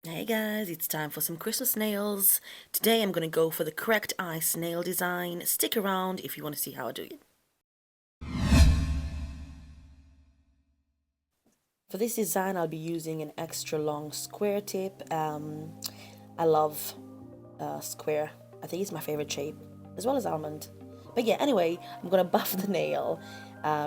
Hey guys, it's time for some Christmas nails. Today I'm going to go for the correct ice nail design. Stick around if you want to see how I do it. For this design I'll be using an extra long square tip. I love square. I think it's my favorite shape, as well as almond. But yeah, anyway, I'm going to buff the nail,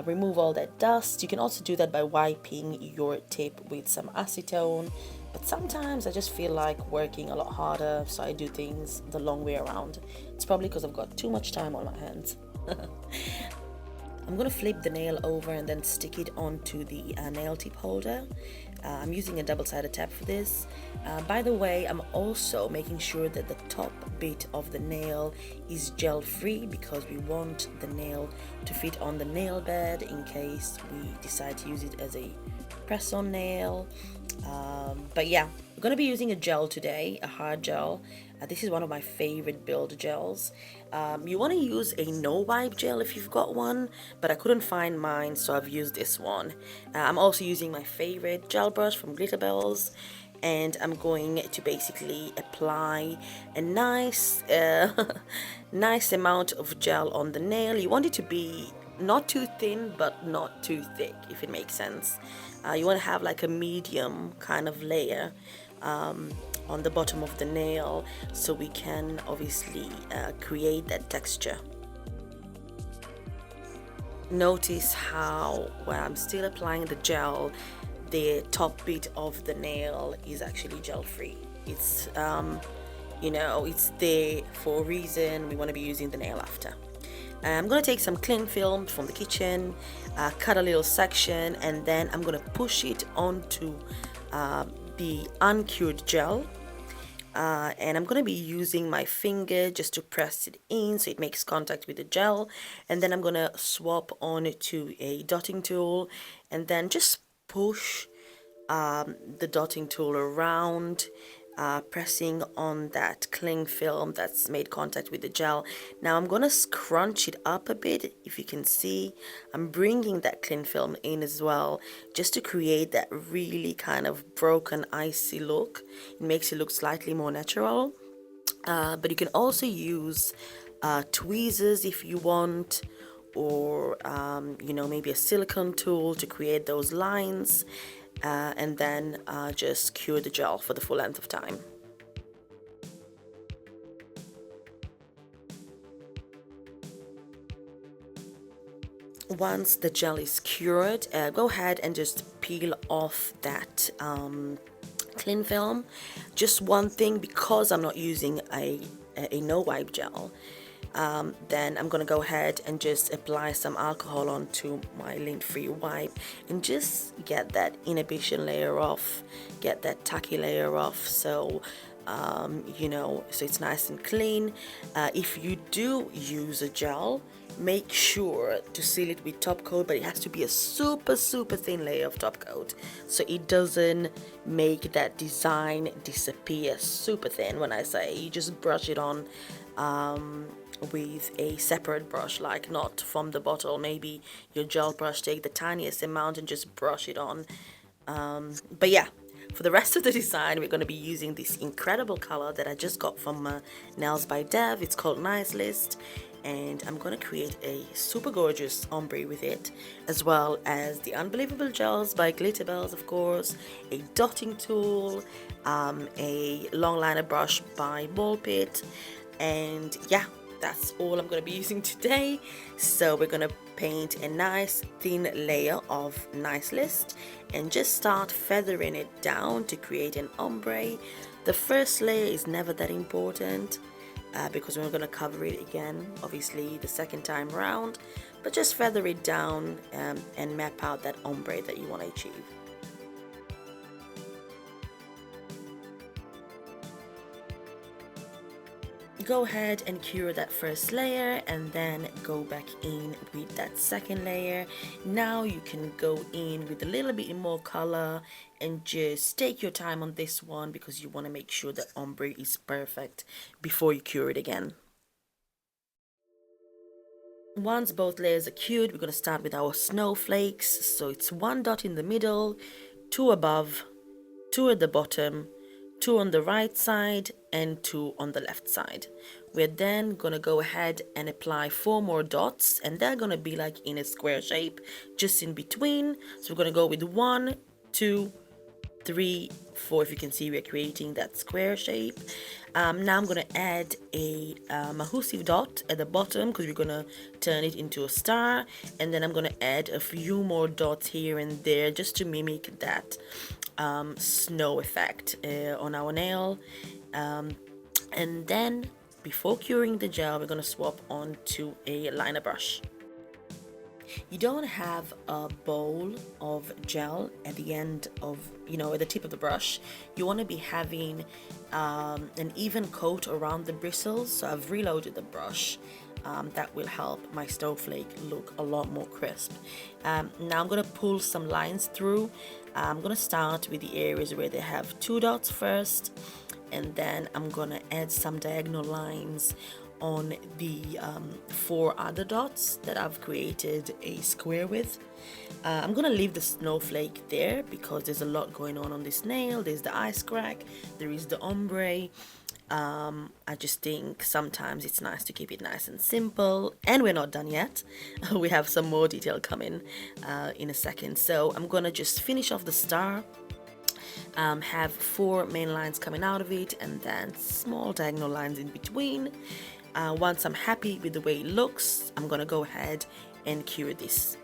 remove all that dust. You can also do that by wiping your tip with some acetone. But sometimes I just feel like working a lot harder, so I do things the long way around. It's probably because I've got too much time on my hands. I'm going to flip the nail over and then stick it onto the nail tip holder. I'm using a double-sided tap for this. By the way, I'm also making sure that the top bit of the nail is gel free because we want the nail to fit on the nail bed in case we decide to use it as a press-on nail. But yeah, we're going to be using a gel today, a hard gel. This is one of my favorite build gels. You want to use a no wipe gel if you've got one, but I couldn't find mine, so I've used this one. I'm also using my favorite gel brush from Glitterbels, and I'm going to basically apply a nice nice amount of gel on the nail. You want it to be not too thin but not too thick, if it makes sense. You want to have like a medium kind of layer on the bottom of the nail, so we can obviously create that texture. Notice how when I'm still applying the gel, the top bit of the nail is actually gel free. It's it's there for a reason. We want to be using the nail after. I'm going to take some cling film from the kitchen, cut a little section, and then I'm going to push it onto the uncured gel. And I'm going to be using my finger just to press it in so it makes contact with the gel. And then I'm going to swap on to a dotting tool and then just push the dotting tool around, pressing on that cling film that's made contact with the gel. Now I'm gonna scrunch it up a bit. If you can see, I'm bringing that cling film in as well, just to create that really kind of broken icy look. It makes it look slightly more natural. But you can also use tweezers if you want, or maybe a silicone tool to create those lines, and then just cure the gel for the full length of time. Once the gel is cured, go ahead and just peel off that cling film. Just one thing, because I'm not using a no wipe gel, then I'm gonna go ahead and just apply some alcohol onto my lint-free wipe and just get that inhibition layer off, get that tacky layer off, so so it's nice and clean. If you do use a gel, make sure to seal it with top coat, but it has to be a super thin layer of top coat so it doesn't make that design disappear. Super thin, when I say, you just brush it on with a separate brush, like not from the bottle, maybe your gel brush, take the tiniest amount and just brush it on. But yeah, for the rest of the design, we're going to be using this incredible color that I just got from Nailzbydev. It's called Nice List, and I'm going to create a super gorgeous ombre with it, as well as the Unbelievable Gels by Glitterbels, of course, a dotting tool, a long liner brush by Ballbit, and yeah, that's all I'm going to be using today. So we're going to paint a nice thin layer of Nice List and just start feathering it down to create an ombre. The first layer is never that important because we're going to cover it again, obviously, the second time around, but just feather it down and map out that ombre that you want to achieve. Go ahead and cure that first layer and then go back in with that second layer. Now you can go in with a little bit more color and just take your time on this one because you want to make sure that ombre is perfect before you cure it again. Once both layers are cured, we're going to start with our snowflakes. So it's one dot in the middle, two above, two at the bottom, 2 on the right side and 2 on the left side. We're then gonna go ahead and apply 4 more dots, and they're gonna be like in a square shape just in between. So we're gonna go with 1, 2, 3, 4. If you can see, we're creating that square shape. Now I'm gonna add a adhesive dot at the bottom because we're gonna turn it into a star, and then I'm gonna add a few more dots here and there just to mimic that snow effect on our nail. And then before curing the gel, we're gonna swap onto a liner brush. You don't have a bowl of gel at the end of, at the tip of the brush. You want to be having an even coat around the bristles. So I've reloaded the brush. That will help my snowflake look a lot more crisp. Now I'm going to pull some lines through. I'm going to start with the areas where they have 2 dots first, and then I'm going to add some diagonal lines on the 4 other dots that I've created a square with. I'm gonna leave the snowflake there because there's a lot going on this nail. There's the ice crack, there is the ombre. I just think sometimes it's nice to keep it nice and simple, and we're not done yet. We have some more detail coming in a second. So I'm gonna just finish off the star, have 4 main lines coming out of it, and then small diagonal lines in between. Once I'm happy with the way it looks, I'm gonna go ahead and cure this.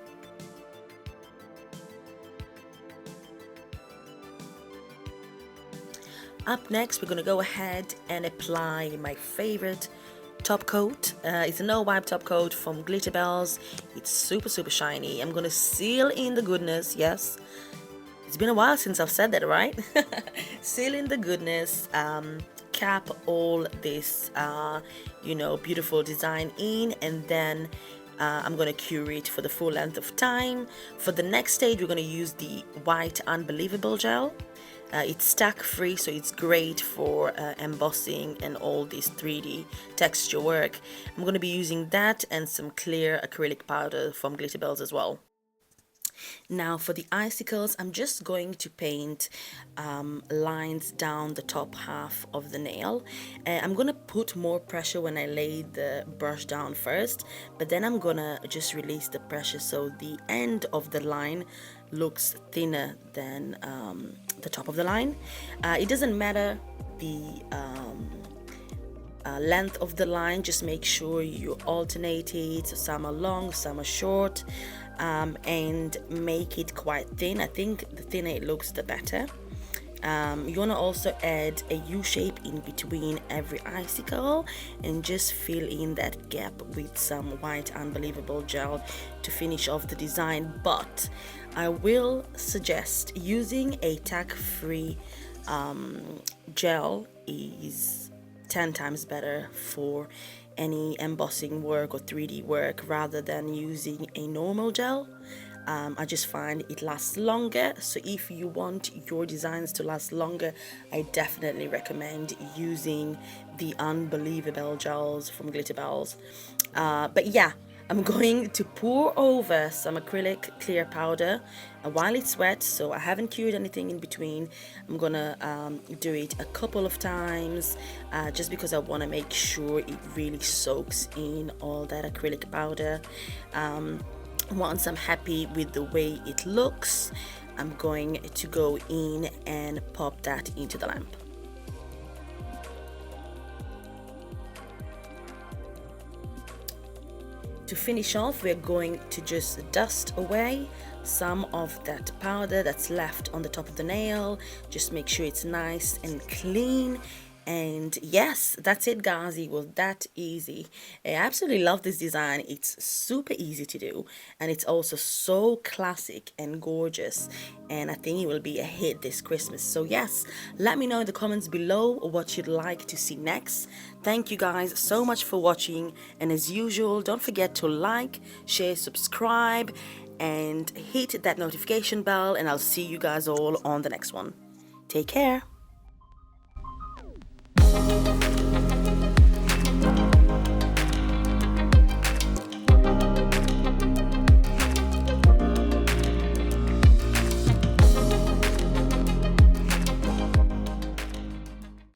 Up next, we're gonna go ahead and apply my favorite top coat. It's a no wipe top coat from Glitterbels. It's super shiny. I'm gonna seal in the goodness. Yes, it's been a while since I've said that, right? Seal in the goodness. Cap all this beautiful design in, and then I'm gonna cure it for the full length of time. For the next stage, we're gonna use the white unbelievable gel. It's stack free, so it's great for embossing and all this 3D texture work. I'm gonna be using that and some clear acrylic powder from Glitterbels as well. Now for the icicles, I'm just going to paint lines down the top half of the nail. I'm gonna put more pressure when I lay the brush down first, but then I'm gonna just release the pressure so the end of the line looks thinner than the top of the line. It doesn't matter the length of the line, just make sure you alternate it, so some are long, some are short, and make it quite thin. I think the thinner it looks, the better. You want to also add a U shape in between every icicle and just fill in that gap with some white unbelievable gel to finish off the design. But I will suggest using a tack-free gel is 10 times better for any embossing work or 3D work rather than using a normal gel. I just find it lasts longer, so if you want your designs to last longer, I definitely recommend using the unbelievable gels from Glitterbels. But yeah, I'm going to pour over some acrylic clear powder while it's wet, so I haven't cured anything in between. I'm gonna do it a couple of times just because I want to make sure it really soaks in all that acrylic powder. Once I'm happy with the way it looks, I'm going to go in and pop that into the lamp. To finish off, we're going to just dust away some of that powder that's left on the top of the nail. Just make sure it's nice and clean. And yes, that's it guys, it was that easy. I absolutely love this design. It's super easy to do, and it's also so classic and gorgeous, and I think it will be a hit this Christmas. So yes, let me know in the comments below what you'd like to see next. Thank you guys so much for watching, and as usual, don't forget to like, share, subscribe, and hit that notification bell, and I'll see you guys all on the next one. Take care.